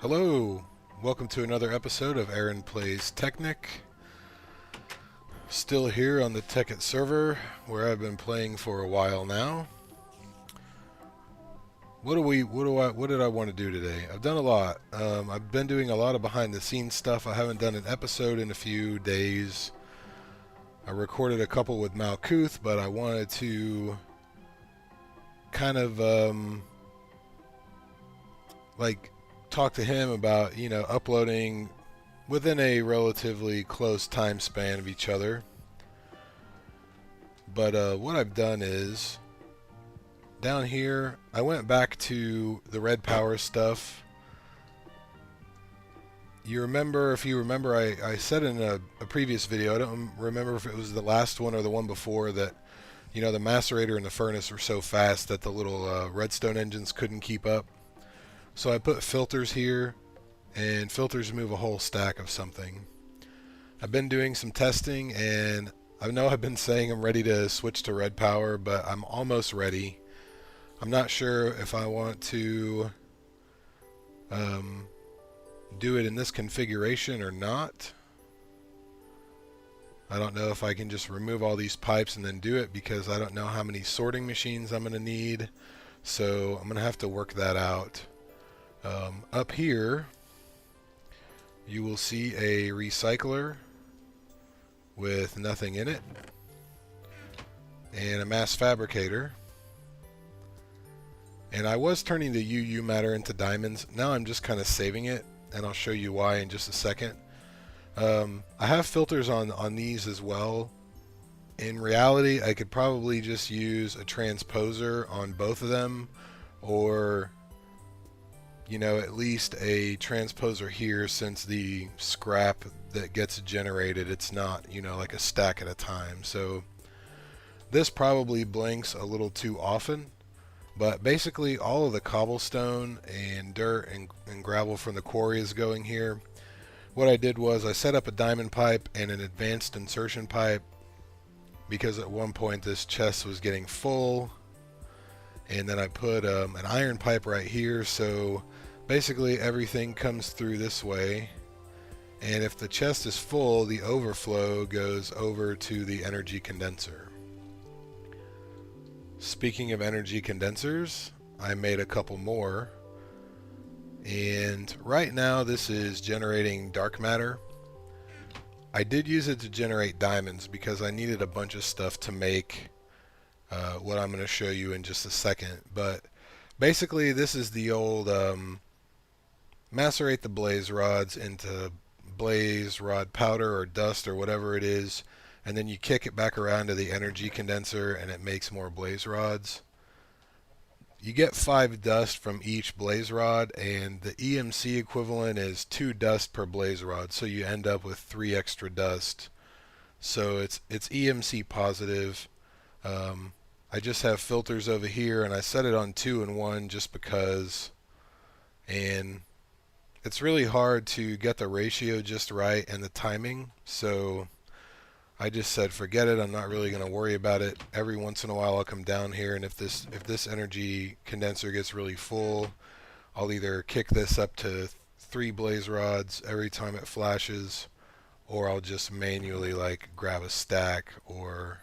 Hello, welcome to another episode of Aaron Plays Tekkit. Still here on the Tekkit server, where I've been playing for a while now. What did I want to do today? I've done a lot. I've been doing a lot of behind the scenes stuff. I haven't done an episode in a few days. I recorded a couple with Malkuth, but I wanted to kind of talk to him about, uploading within a relatively close time span of each other. But what I've done is, down here, I went back to the red power stuff. If you remember, I said in a previous video, I don't remember if it was the last one or the one before, that, the macerator and the furnace were so fast that the little redstone engines couldn't keep up. So I put filters here, and filters move a whole stack of something. I've been doing some testing, and I know I've been saying I'm ready to switch to red power, but I'm almost ready. I'm not sure if I want to do it in this configuration or not. I don't know if I can just remove all these pipes and then do it, because I don't know how many sorting machines I'm going to need. So I'm going to have to work that out. Up here, you will see a recycler with nothing in it, and a mass fabricator. And I was turning the UU matter into diamonds. Now I'm just kind of saving it, and I'll show you why in just a second. I have filters on these as well. In reality, I could probably just use a transposer on both of them, or at least a transposer here, since the scrap that gets generated, it's not, like a stack at a time. So this probably blinks a little too often, but basically all of the cobblestone and dirt and gravel from the quarry is going here. What I did was I set up a diamond pipe and an advanced insertion pipe, because at one point this chest was getting full. And then I put an iron pipe right here, so basically everything comes through this way. And if the chest is full, the overflow goes over to the energy condenser. Speaking of energy condensers, I made a couple more. And right now this is generating dark matter. I did use it to generate diamonds because I needed a bunch of stuff to make what I'm going to show you in just a second. But basically this is the old macerate the blaze rods into blaze rod powder or dust or whatever it is, and then you kick it back around to the energy condenser and it makes more blaze rods. You get 5 dust from each blaze rod, and the EMC equivalent is 2 dust per blaze rod, so you end up with 3 extra dust. So it's EMC positive. I just have filters over here, and I set it on 2 and 1 just because, and it's really hard to get the ratio just right and the timing, so I just said forget it. I'm not really going to worry about it. Every once in a while I'll come down here, and if this energy condenser gets really full, I'll either kick this up to 3 blaze rods every time it flashes, or I'll just manually grab a stack, or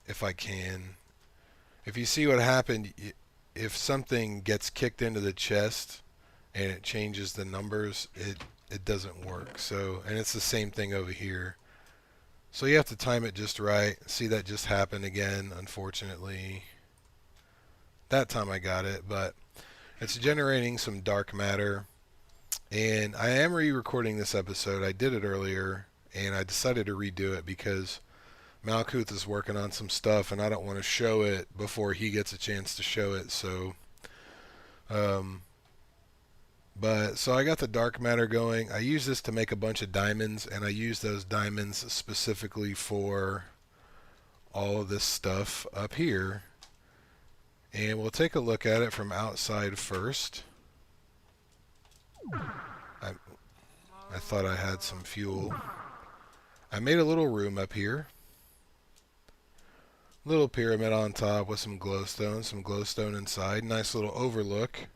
if I can. If you see what happened, if something gets kicked into the chest and it changes the numbers, it doesn't work. So, and it's the same thing over here. So you have to time it just right. See, that just happened again, unfortunately. That time I got it, but it's generating some dark matter. And I am re-recording this episode. I did it earlier, and I decided to redo it because Malkuth is working on some stuff, and I don't want to show it before he gets a chance to show it. So, so I got the dark matter going. I use this to make a bunch of diamonds, and I use those diamonds specifically for all of this stuff up here. And we'll take a look at it from outside first. I thought I had some fuel. I made a little room up here. Little pyramid on top with some glowstone inside. Nice little overlook.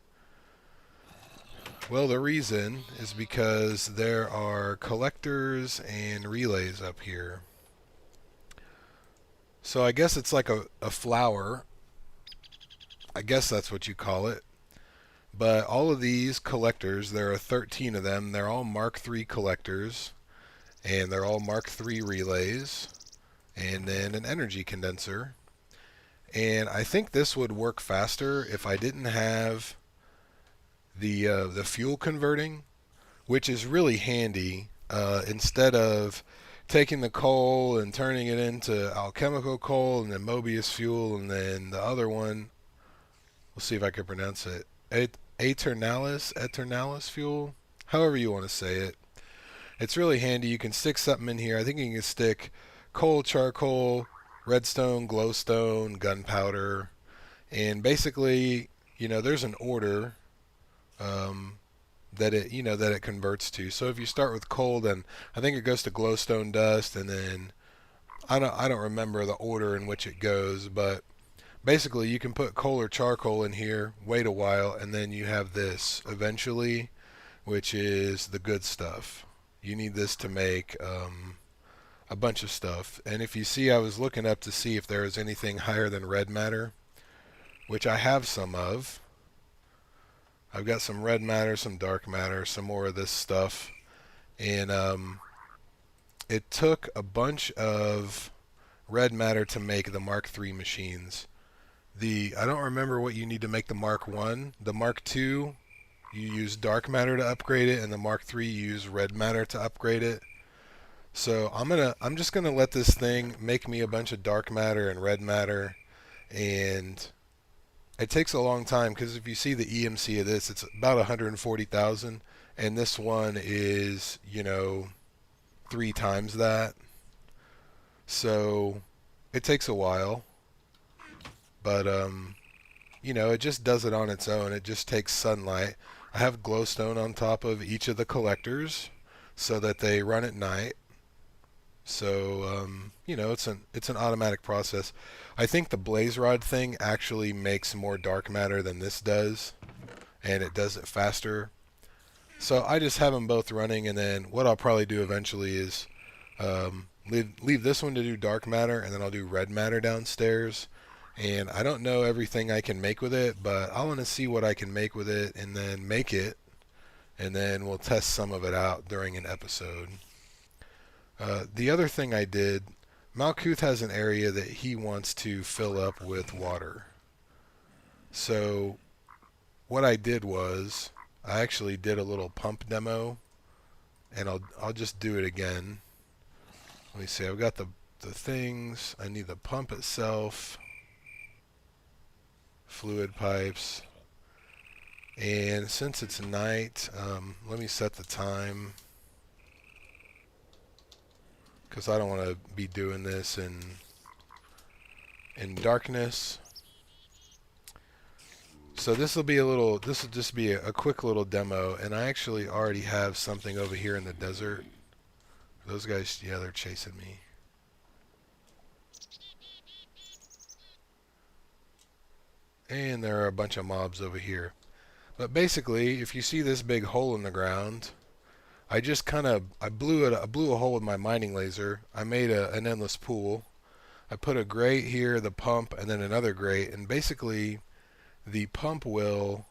Well, the reason is because there are collectors and relays up here. So I guess it's like a flower. I guess that's what you call it. But all of these collectors, there are 13 of them. They're all Mark III collectors, and they're all Mark III relays, and then an energy condenser. And I think this would work faster if I didn't have the fuel converting, which is really handy. Instead of taking the coal and turning it into alchemical coal and then Mobius fuel and then the other one, we'll see if I can pronounce it. Eternalis fuel, however you want to say it. It's really handy. You can stick something in here. I think you can stick coal, charcoal, redstone, glowstone, gunpowder, and basically, there's an order um, that it converts to. So if you start with coal, then I think it goes to glowstone dust, and then I don't remember the order in which it goes, but basically, you can put coal or charcoal in here, wait a while, and then you have this eventually, which is the good stuff. You need this to make a bunch of stuff. And if you see, I was looking up to see if there is anything higher than red matter, which I have some of. I've got some red matter, some dark matter, some more of this stuff. And it took a bunch of red matter to make the Mark III machines. I don't remember what you need to make the Mark 1. The Mark 2, you use dark matter to upgrade it, and the Mark 3 you use red matter to upgrade it. So I'm just gonna let this thing make me a bunch of dark matter and red matter, and it takes a long time because if you see the EMC of this, it's about 140,000, and this one is 3 times that. So it takes a while. But it just does it on its own. It just takes sunlight. I have glowstone on top of each of the collectors so that they run at night. So it's an automatic process. I think the blaze rod thing actually makes more dark matter than this does, and it does it faster. So I just have them both running, and then what I'll probably do eventually is leave this one to do dark matter, and then I'll do red matter downstairs. And I don't know everything I can make with it, but I want to see what I can make with it and then make it, and then we'll test some of it out during an episode. The other thing I did, Malkuth has an area that he wants to fill up with water. So what I did was I actually did a little pump demo, and I'll just do it again. Let me see. I've got the things. I need the pump itself. Fluid pipes, and since it's night, let me set the time because I don't want to be doing this in darkness. So this will just be a quick little demo, and I actually already have something over here in the desert. Those guys, yeah, they're chasing me. And there are a bunch of mobs over here. But basically, if you see this big hole in the ground, I just I blew a hole with my mining laser. I made an endless pool. I put a grate here, the pump, and then another grate. And basically, the pump will,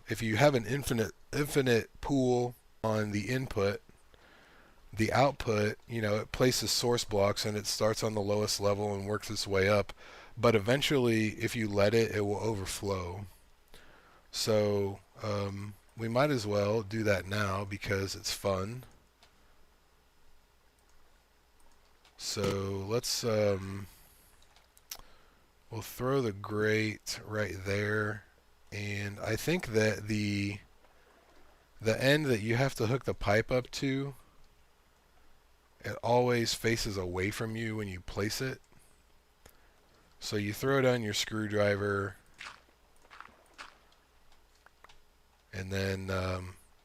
if you have an infinite pool on the input, the output, it places source blocks and it starts on the lowest level and works its way up. But eventually, if you let it, it will overflow. So we might as well do that now because it's fun. So let's we'll throw the grate right there, and I think that the end that you have to hook the pipe up to, it always faces away from you when you place it. So you throw down your screwdriver, and then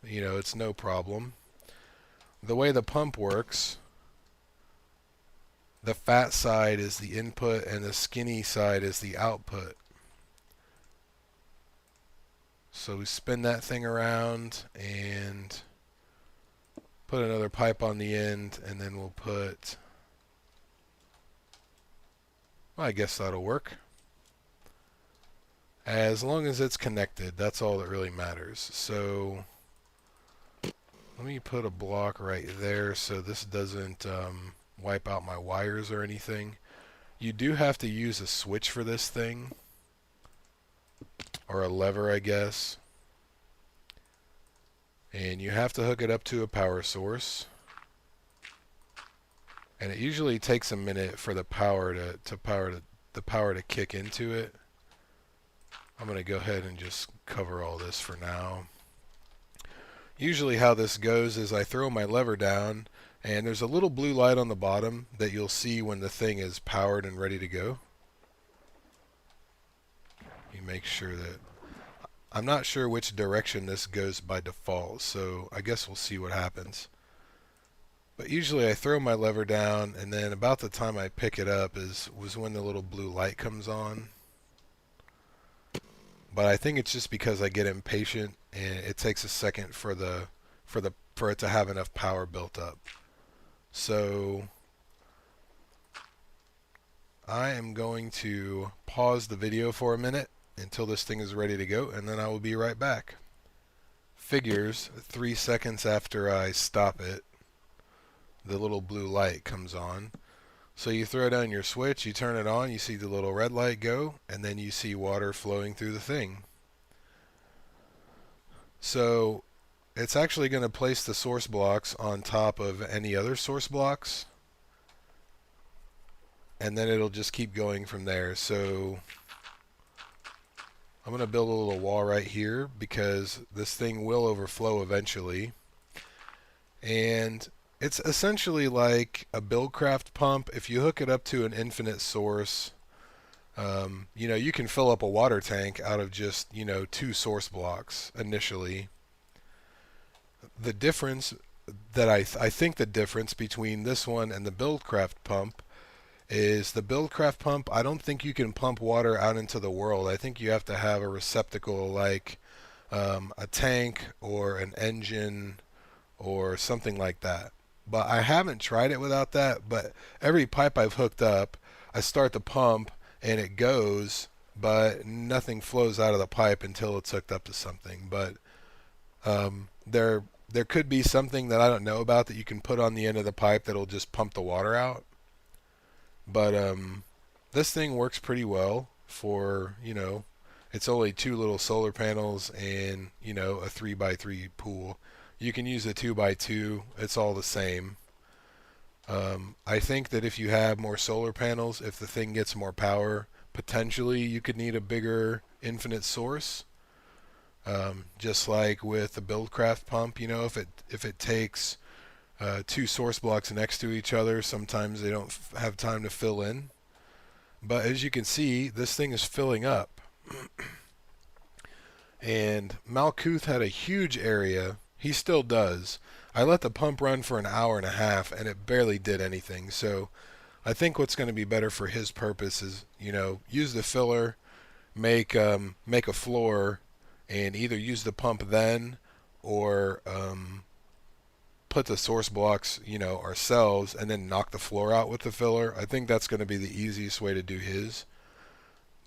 it's no problem. The way the pump works, the fat side is the input and the skinny side is the output. So we spin that thing around and put another pipe on the end, and then we'll put, well, I guess that'll work. As long as it's connected, that's all that really matters. So let me put a block right there so this doesn't wipe out my wires or anything. You do have to use a switch for this thing, or a lever, I guess. And you have to hook it up to a power source. And it usually takes a minute for the power to kick into it. I'm going to go ahead and just cover all this for now. Usually how this goes is I throw my lever down, and there's a little blue light on the bottom that you'll see when the thing is powered and ready to go. You make sure that... I'm not sure which direction this goes by default, so I guess we'll see what happens. But usually I throw my lever down, and then about the time I pick it up was when the little blue light comes on. But I think it's just because I get impatient and it takes a second for it to have enough power built up. So I am going to pause the video for a minute until this thing is ready to go, and then I will be right back. Figures 3 seconds after I stop it, the little blue light comes on. So you throw down your switch, you turn it on, you see the little red light go, and then you see water flowing through the thing. So it's actually going to place the source blocks on top of any other source blocks, and then it'll just keep going from there. So I'm going to build a little wall right here because this thing will overflow eventually. And it's essentially like a Buildcraft pump. If you hook it up to an infinite source, you know, you can fill up a water tank out of just, you know, 2 source blocks initially. The difference that I think the difference between this one and the Buildcraft pump is the Buildcraft pump, I don't think you can pump water out into the world. I think you have to have a receptacle like a tank or an engine or something like that. But I haven't tried it without that, but every pipe I've hooked up, I start the pump and it goes, but nothing flows out of the pipe until it's hooked up to something. But there could be something that I don't know about that you can put on the end of the pipe that'll just pump the water out. But this thing works pretty well for, you know, it's only 2 little solar panels and, you know, a 3x3 pool. You can use a 2x2, it's all the same. I think that if you have more solar panels, if the thing gets more power, potentially you could need a bigger infinite source. Just like with the Buildcraft pump, you know, if it takes 2 source blocks next to each other, sometimes they don't have time to fill in. But as you can see, this thing is filling up. And Malkuth had a huge area. He still does. I let the pump run for an hour and a half, and it barely did anything. So I think what's going to be better for his purpose is, you know, use the filler, make a floor, and either use the pump then or put the source blocks, you know, ourselves, and then knock the floor out with the filler. I think that's going to be the easiest way to do his.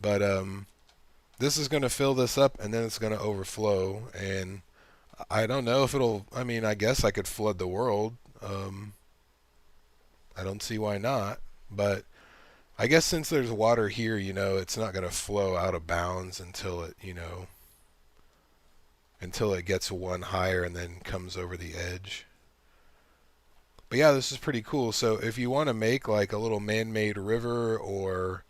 But this is going to fill this up, and then it's going to overflow. And I don't know if it'll... I mean, I guess I could flood the world. I don't see why not. But I guess since there's water here, you know, it's not going to flow out of bounds until it, you know, until it gets one higher and then comes over the edge. But yeah, this is pretty cool. So if you want to make like a little man-made river or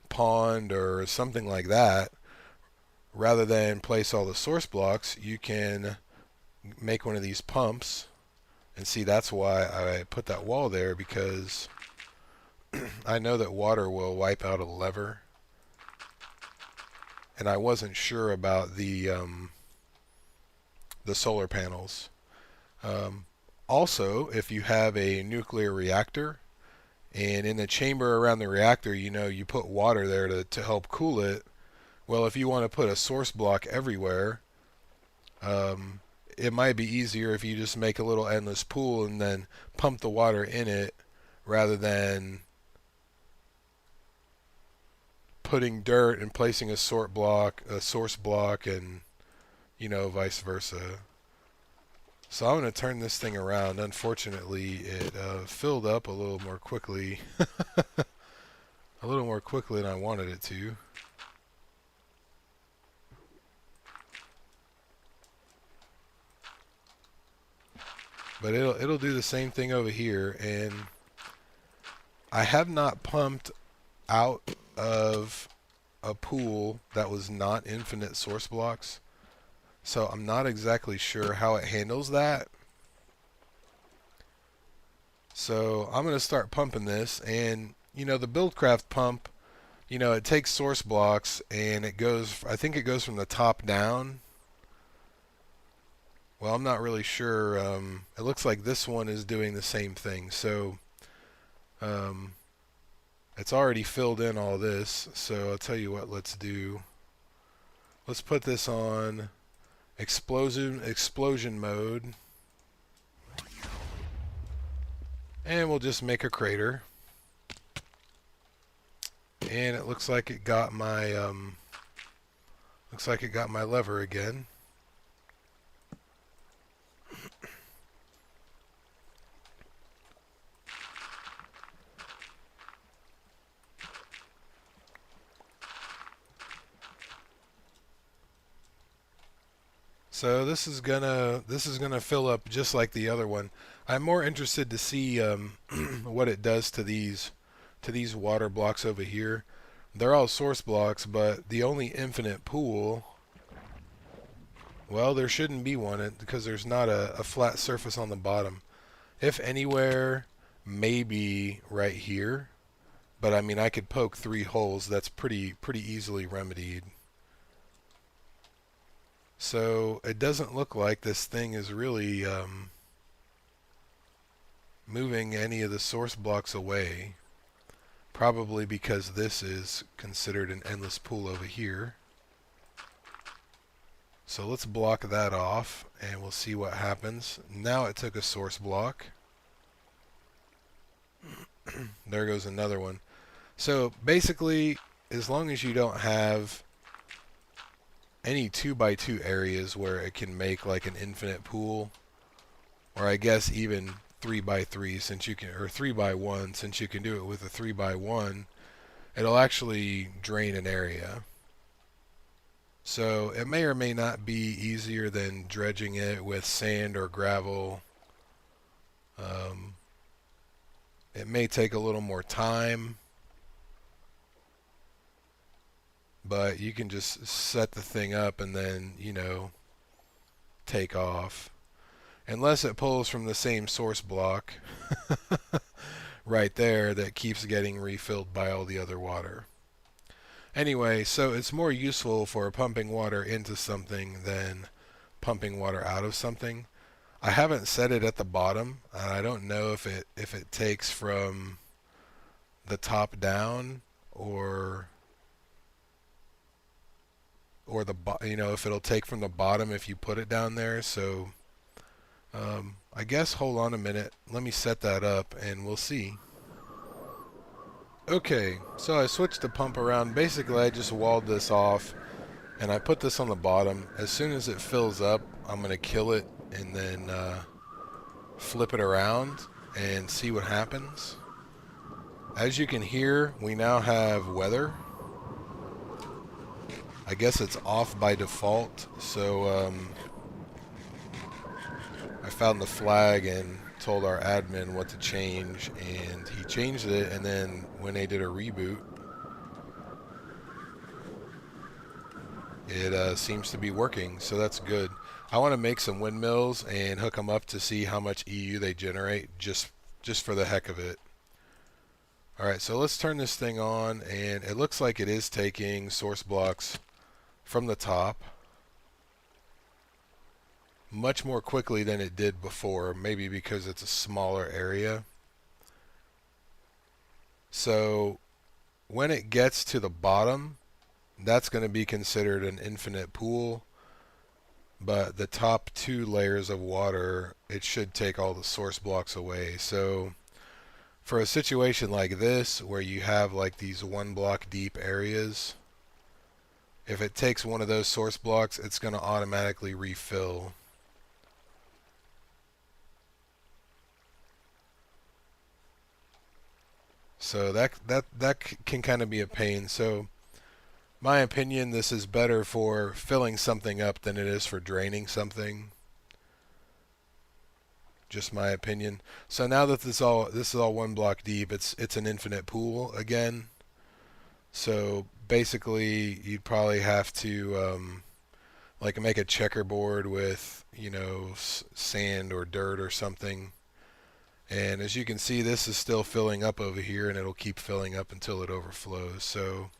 pond or something like that, rather than place all the source blocks, you can make one of these pumps. And see, that's why I put that wall there, because I know that water will wipe out a lever. And I wasn't sure about the solar panels. Also, if you have a nuclear reactor, and in the chamber around the reactor, you know, you put water there to help cool it. Well, if you want to put a source block everywhere, Um, it might be easier if you just make a little endless pool and then pump the water in it rather than putting dirt and placing a source block, and vice versa. So I'm going to turn this thing around. Unfortunately, it filled up a little more quickly, a little more quickly than I wanted it to. But it'll do the same thing over here, and I have not pumped out of a pool that was not infinite source blocks, so I'm not exactly sure how it handles that. So I'm going to start pumping this, and the Buildcraft pump, it takes source blocks and it goes, I think it goes from the top down. Well, I'm not really sure. It looks like this one is doing the same thing. So um, it's already filled in all this. So I'll tell you what, let's put this on explosion mode, and we'll just make a crater. And it looks like it got my lever again. So this is gonna fill up just like the other one. I'm more interested to see what it does to these water blocks over here. They're all source blocks, but the only infinite pool, well, there shouldn't be one because there's not a flat surface on the bottom. If anywhere, maybe right here. But I mean, I could poke 3 holes. That's pretty easily remedied. So it doesn't look like this thing is really moving any of the source blocks away. Probably because this is considered an endless pool over here. So let's block that off and we'll see what happens. Now it took a source block. There goes another one. So basically, as long as you don't have any 2x2 areas where it can make like an infinite pool, or I guess even 3x3 since you can, or 3x1 since you can do it with a 3x1, it'll actually drain an area. So it may or may not be easier than dredging it with sand or gravel. It may take a little more time, but you can just set the thing up and then, take off. Unless it pulls from the same source block right there that keeps getting refilled by all the other water. Anyway, so it's more useful for pumping water into something than pumping water out of something. I haven't set it at the bottom, and I don't know if it takes from the top down or if it'll take from the bottom if you put it down there. So I guess hold on a minute. Let me set that up and we'll see. Okay, so I switched the pump around. Basically, I just walled this off and I put this on the bottom. As soon as it fills up, I'm going to kill it and then flip it around and see what happens. As you can hear, we now have weather. I guess it's off by default, so I found the flag and told our admin what to change, and he changed it, and then when they did a reboot, it seems to be working, so that's good. I want to make some windmills and hook them up to see how much EU they generate, just for the heck of it. Alright, so let's turn this thing on, and it looks like it is taking source blocks from the top much more quickly than it did before, maybe because it's a smaller area. So when it gets to the bottom, that's going to be considered an infinite pool. but the top two layers of water, it should take all the source blocks away. So for a situation like this, where you have like these 1 block deep areas, if it takes one of those source blocks, it's going to automatically refill. So that can kind of be a pain. So my opinion, this is better for filling something up than it is for draining something. Just my opinion. So now that this is all 1 block deep, it's an infinite pool again. So basically, you'd probably have to like make a checkerboard with, you know, sand or dirt or something. And as you can see, this is still filling up over here, and it'll keep filling up until it overflows. So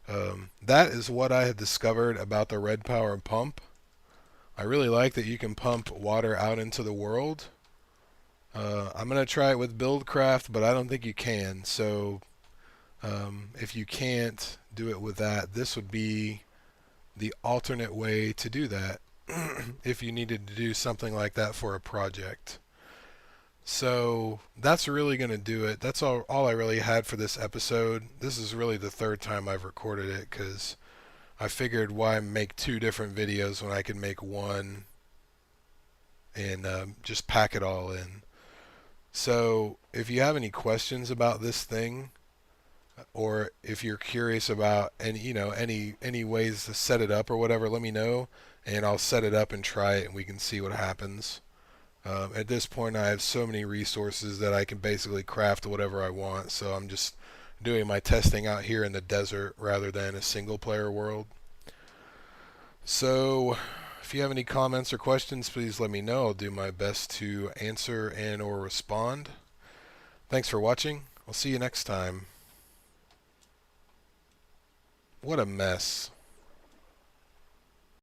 that is what I had discovered about the Red Power pump. I really like that you can pump water out into the world. I'm going to try it with Buildcraft, but I don't think you can. So if you can't do it with that, this would be the alternate way to do that if you needed to do something like that for a project. So that's really going to do it. That's all I really had for this episode. This is really the third time I've recorded it because I figured why make two different videos when I can make one and just pack it all in. So if you have any questions about this thing, or if you're curious about any ways to set it up or whatever, let me know, and I'll set it up and try it, and we can see what happens. At this point, I have so many resources that I can basically craft whatever I want, so I'm just doing my testing out here in the desert rather than a single player world. So if you have any comments or questions, please let me know. I'll do my best to answer and or respond. Thanks for watching. I'll see you next time. What a mess.